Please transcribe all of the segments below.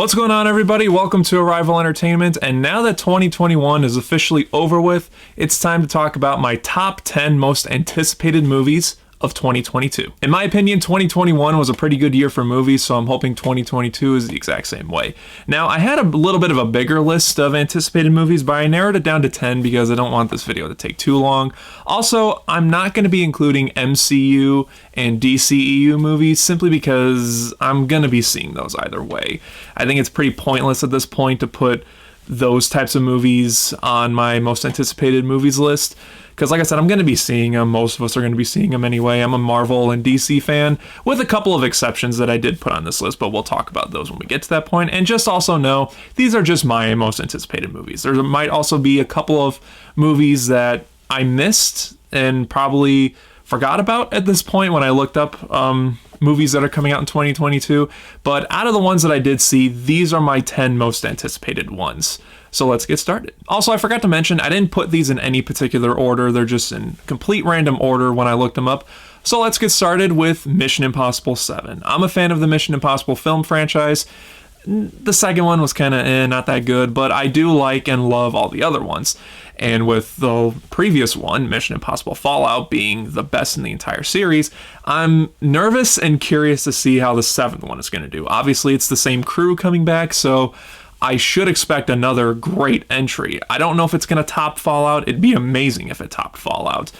What's going on, everybody? Welcome to Arrival Entertainment, and now that 2021 is officially over with, it's time to talk about my top 10 most anticipated movies of 2022. In my opinion, 2021 was a pretty good year for movies, so I'm hoping 2022 is the exact same way. Now, I had a little bit of a bigger list of anticipated movies, but I narrowed it down to 10 because I don't want this video to take too long. Also, I'm not going to be including MCU and DCEU movies simply because I'm going to be seeing those either way. I think it's pretty pointless at this point to put those types of movies on my most anticipated movies list. Because like I said, I'm going to be seeing them. Most of us are going to be seeing them anyway. I'm a Marvel and DC fan, with a couple of exceptions that I did put on this list, but we'll talk about those when we get to that point. And just also know, these are just my most anticipated movies. There might also be a couple of movies that I missed and probably forgot about at this point when I looked up movies that are coming out in 2022. But out of the ones that I did see, these are my 10 most anticipated ones. So let's get started. Also, I forgot to mention, I didn't put these in any particular order. They're just in complete random order when I looked them up. So let's get started with Mission Impossible 7. I'm a fan of the Mission Impossible film franchise. The second one was kind of not that good, but I do like and love all the other ones. And with the previous one, Mission Impossible Fallout, being the best in the entire series, I'm nervous and curious to see how the seventh one is going to do. Obviously, it's the same crew coming back, so I should expect another great entry. I don't know if it's going to top Fallout. It'd be amazing if it topped Fallout.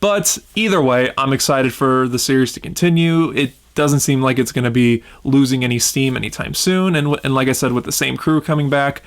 But either way, I'm excited for the series to continue. It doesn't seem like it's going to be losing any steam anytime soon. And like I said, with the same crew coming back,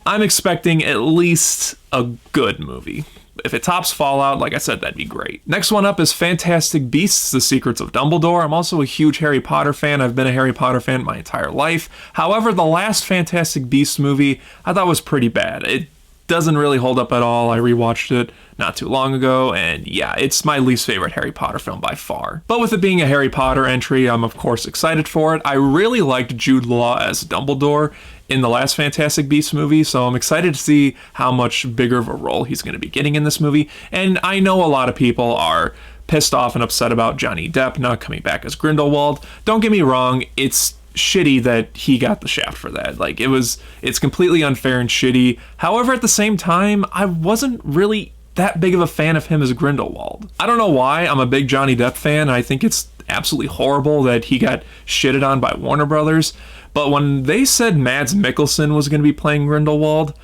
I'm expecting at least a good movie. If it tops Fallout, like I said, that'd be great. Next one up is Fantastic Beasts: The Secrets of Dumbledore. I'm also a huge Harry Potter fan. I've been a Harry Potter fan my entire life. However, the last Fantastic Beasts movie I thought was pretty bad. It doesn't really hold up at all. I rewatched it not too long ago, and yeah, it's my least favorite Harry Potter film by far. But with it being a Harry Potter entry, I'm of course excited for it. I really liked Jude Law as Dumbledore in the last Fantastic Beasts movie, so I'm excited to see how much bigger of a role he's going to be getting in this movie. And I know a lot of people are pissed off and upset about Johnny Depp not coming back as Grindelwald. Don't get me wrong, it's shitty that he got the shaft for that. Like, it's completely unfair and shitty. However, at the same time, I wasn't really that big of a fan of him as Grindelwald. I don't know why. I'm a big Johnny Depp fan, and I think it's absolutely horrible that he got shitted on by Warner Brothers. But when they said Mads Mikkelsen was going to be playing Grindelwald,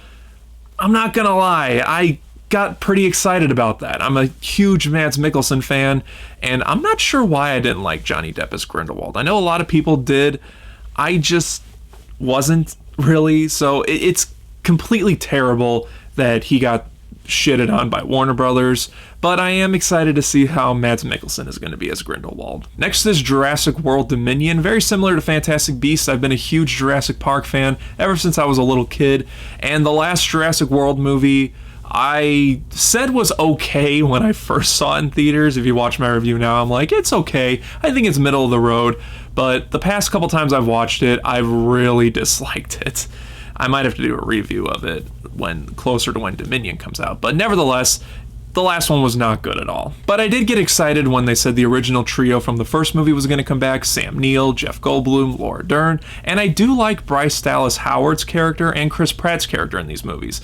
I'm not going to lie, I got pretty excited about that. I'm a huge Mads Mikkelsen fan, and I'm not sure why I didn't like Johnny Depp as Grindelwald. I know a lot of people did. I just wasn't really. So it's completely terrible that he got shitted on by Warner Brothers, but I am excited to see how Mads Mikkelsen is going to be as Grindelwald. Next is Jurassic World Dominion. Very similar to Fantastic Beasts, I've been a huge Jurassic Park fan ever since I was a little kid, and the last Jurassic World movie I said was okay when I first saw it in theaters. If you watch my review now, I'm like, it's okay. I think it's middle of the road, but the past couple times I've watched it, I've really disliked it. I might have to do a review of it when closer to when Dominion comes out, but nevertheless, the last one was not good at all. But I did get excited when they said the original trio from the first movie was going to come back: Sam Neill, Jeff Goldblum, Laura Dern, and I do like Bryce Dallas Howard's character and Chris Pratt's character in these movies.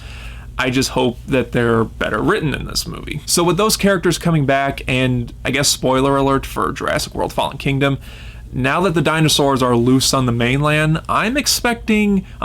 I just hope that they're better written in this movie. So with those characters coming back, and I guess spoiler alert for Jurassic World Fallen Kingdom, now that the dinosaurs are loose on the mainland, I'm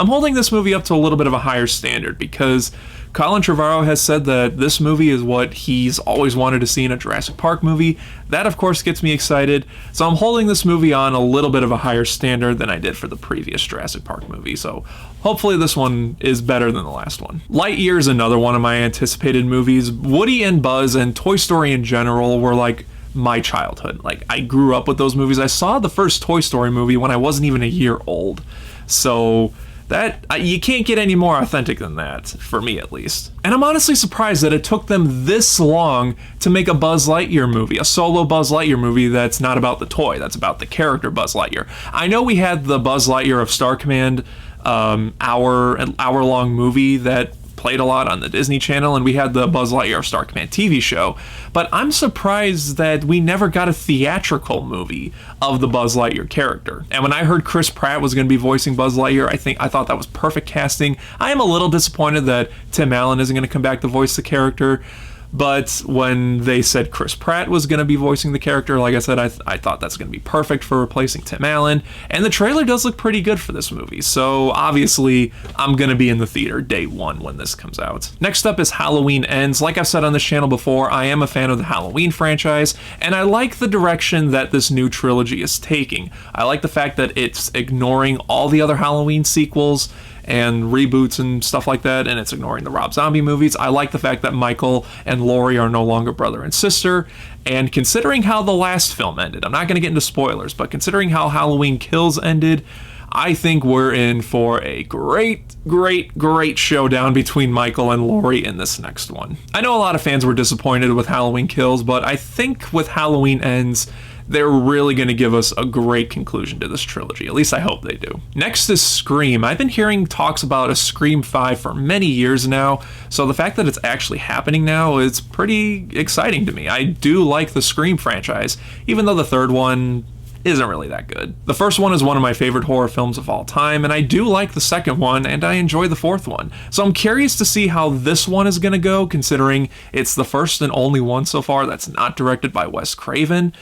holding this movie up to a little bit of a higher standard, because Colin Trevorrow has said that this movie is what he's always wanted to see in a Jurassic Park movie. That, of course, gets me excited. So I'm holding this movie on a little bit of a higher standard than I did for the previous Jurassic Park movie. So hopefully this one is better than the last one. Lightyear is another one of my anticipated movies. Woody and Buzz and Toy Story in general were like my childhood. Like, I grew up with those movies. I saw the first Toy Story movie when I wasn't even a year old. So that you can't get any more authentic than that, for me at least. And I'm honestly surprised that it took them this long to make a Buzz Lightyear movie, a solo Buzz Lightyear movie that's not about the toy, that's about the character Buzz Lightyear. I know we had the Buzz Lightyear of Star Command hour-long movie that played a lot on the Disney Channel, and we had the Buzz Lightyear Star Command TV show. But I'm surprised that we never got a theatrical movie of the Buzz Lightyear character. And when I heard Chris Pratt was going to be voicing Buzz Lightyear, I thought that was perfect casting. I am a little disappointed that Tim Allen isn't going to come back to voice the character. But when they said Chris Pratt was going to be voicing the character, like I said, I thought that's going to be perfect for replacing Tim Allen. And the trailer does look pretty good for this movie. So obviously, I'm going to be in the theater day one when this comes out. Next up is Halloween Ends. Like I've said on this channel before, I am a fan of the Halloween franchise, and I like the direction that this new trilogy is taking. I like the fact that it's ignoring all the other Halloween sequels and reboots and stuff like that, and it's ignoring the Rob Zombie movies. I like the fact that Michael and Laurie are no longer brother and sister, and considering how the last film ended, I'm not going to get into spoilers, but considering how Halloween Kills ended, I think we're in for a great showdown between Michael and Laurie in this next one. I know a lot of fans were disappointed with Halloween Kills, but I think with Halloween Ends, they're really going to give us a great conclusion to this trilogy. At least I hope they do. Next is Scream. I've been hearing talks about a Scream 5 for many years now, so the fact that it's actually happening now is pretty exciting to me. I do like the Scream franchise, even though the third one isn't really that good. The first one is one of my favorite horror films of all time, and I do like the second one, and I enjoy the fourth one. So I'm curious to see how this one is going to go, considering it's the first and only one so far that's not directed by Wes Craven.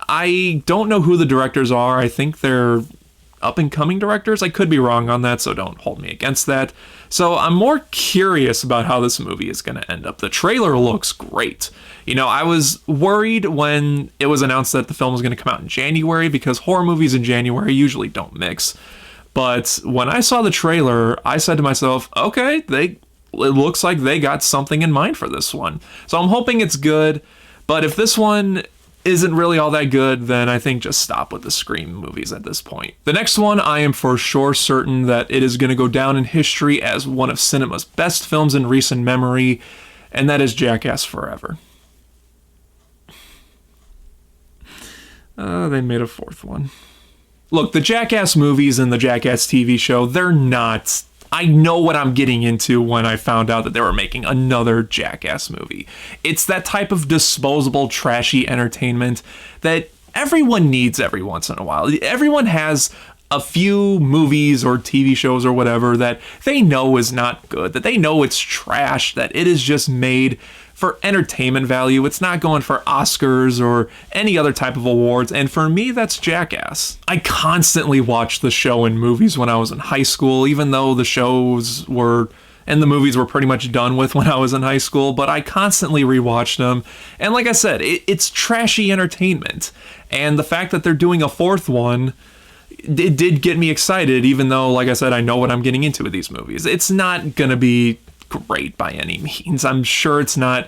I don't know who the directors are. I think they're up-and-coming directors. I could be wrong on that, so don't hold me against that. So I'm more curious about how this movie is going to end up. The trailer looks great. You know, I was worried when it was announced that the film was going to come out in January, because horror movies in January usually don't mix. But when I saw the trailer, I said to myself, okay, it looks like they got something in mind for this one. So I'm hoping it's good, but if this one isn't really all that good, then I think just stop with the Scream movies at this point. The next one, I am for sure certain that it is going to go down in history as one of cinema's best films in recent memory, and that is Jackass Forever. They made a fourth one. Look, the Jackass movies and the Jackass TV show, they're not... I know what I'm getting into when I found out that they were making another Jackass movie. It's that type of disposable, trashy entertainment that everyone needs every once in a while. Everyone has a few movies or TV shows or whatever that they know is not good, that they know it's trash, that it is just made for entertainment value. It's not going for Oscars or any other type of awards, and for me, that's Jackass. I constantly watched the show and movies when I was in high school, even though the shows were and the movies were pretty much done with when I was in high school, but I constantly rewatched them. And like I said, it's trashy entertainment. And the fact that they're doing a fourth one, it did get me excited, even though, like I said, I know what I'm getting into with these movies. It's not going to be great by any means. I'm sure it's not.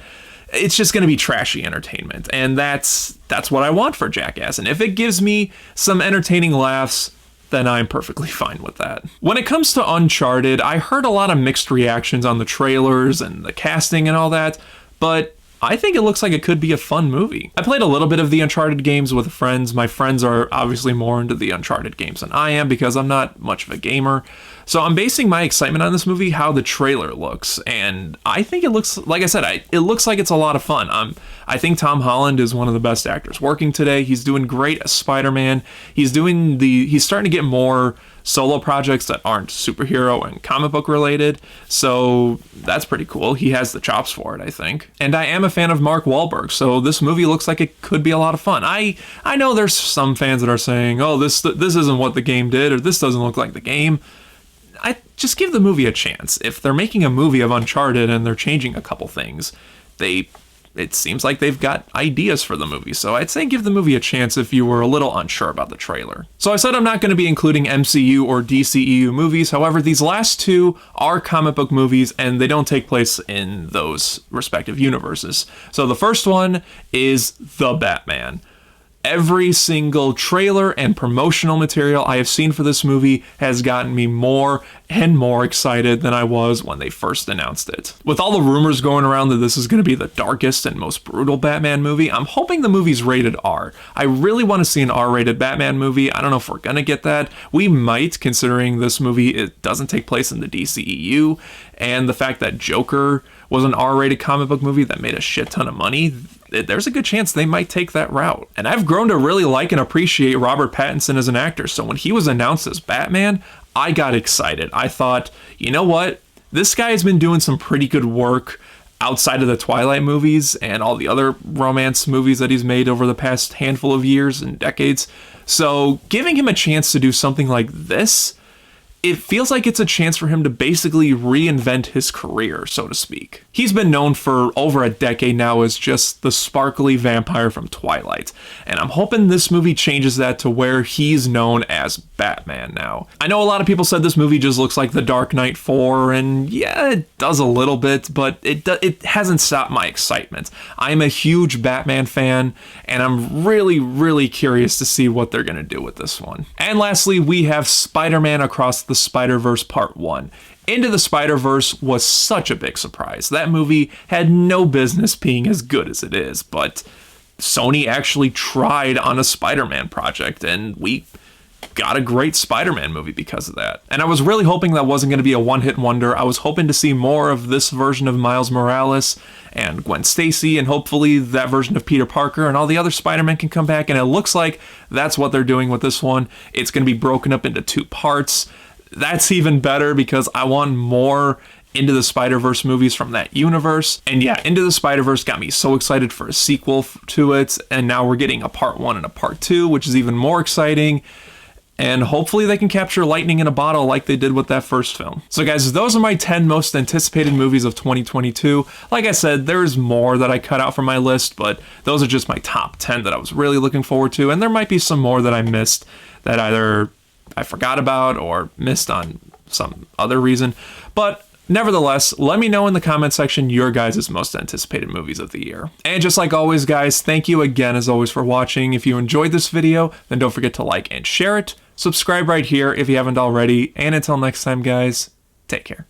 It's just going to be trashy entertainment, and that's what I want for Jackass. And if it gives me some entertaining laughs, then I'm perfectly fine with that. When it comes to Uncharted, I heard a lot of mixed reactions on the trailers and the casting and all that, but I think it looks like it could be a fun movie. I played a little bit of the Uncharted games with friends. My friends are obviously more into the Uncharted games than I am, because I'm not much of a gamer. So I'm basing my excitement on this movie how the trailer looks, and I think it looks, like I said, it looks like it's a lot of fun. I think Tom Holland is one of the best actors working today. He's doing great as Spider-Man. He's starting to get more solo projects that aren't superhero and comic book related, so that's pretty cool. He has the chops for it, I think. And I am a fan of Mark Wahlberg, so this movie looks like it could be a lot of fun. I know there's some fans that are saying, oh, this isn't what the game did, or this doesn't look like the game. I just give the movie a chance. If they're making a movie of Uncharted and they're changing a couple things, it seems like they've got ideas for the movie. So I'd say give the movie a chance if you were a little unsure about the trailer. So I said I'm not going to be including MCU or DCEU movies. However, these last two are comic book movies, and they don't take place in those respective universes. So the first one is The Batman. Every single trailer and promotional material I have seen for this movie has gotten me more and more excited than I was when they first announced it. With all the rumors going around that this is going to be the darkest and most brutal Batman movie, I'm hoping the movie's rated R. I really want to see an R-rated Batman movie. I don't know if we're going to get that. We might, considering this movie it doesn't take place in the DCEU, and the fact that Joker was an R-rated comic book movie that made a shit ton of money. There's a good chance they might take that route. And I've grown to really like and appreciate Robert Pattinson as an actor, so when he was announced as Batman, I got excited. I thought, you know what? This guy has been doing some pretty good work outside of the Twilight movies and all the other romance movies that he's made over the past handful of years and decades. So giving him a chance to do something like this, it feels like it's a chance for him to basically reinvent his career, so to speak. He's been known for over a decade now as just the sparkly vampire from Twilight, and I'm hoping this movie changes that to where he's known as Batman now. I know a lot of people said this movie just looks like The Dark Knight 4, and yeah, it does a little bit, but it hasn't stopped my excitement. I'm a huge Batman fan, and I'm really curious to see what they're gonna do with this one. And lastly, we have Spider-Man Across the Spider-Verse Part 1. Into the Spider-Verse was such a big surprise. That movie had no business being as good as it is, but Sony actually tried on a Spider-Man project, and we got a great Spider-Man movie because of that. And I was really hoping that wasn't going to be a one-hit wonder. I was hoping to see more of this version of Miles Morales and Gwen Stacy, and hopefully that version of Peter Parker and all the other Spider-Man can come back, and it looks like that's what they're doing with this one. It's going to be broken up into 2 parts. That's even better because I want more Into the Spider-Verse movies from that universe. And yeah, Into the Spider-Verse got me so excited for a sequel to it, and now we're getting a part 1 and a part 2, which is even more exciting. And hopefully they can capture lightning in a bottle like they did with that first film. So guys, those are my 10 most anticipated movies of 2022. Like I said, there's more that I cut out from my list, but those are just my top 10 that I was really looking forward to. And there might be some more that I missed that either I forgot about or missed on some other reason. But nevertheless, let me know in the comment section your guys' most anticipated movies of the year. And just like always, guys, thank you again as always for watching. If you enjoyed this video, then don't forget to like and share it. Subscribe right here if you haven't already. And until next time, guys, take care.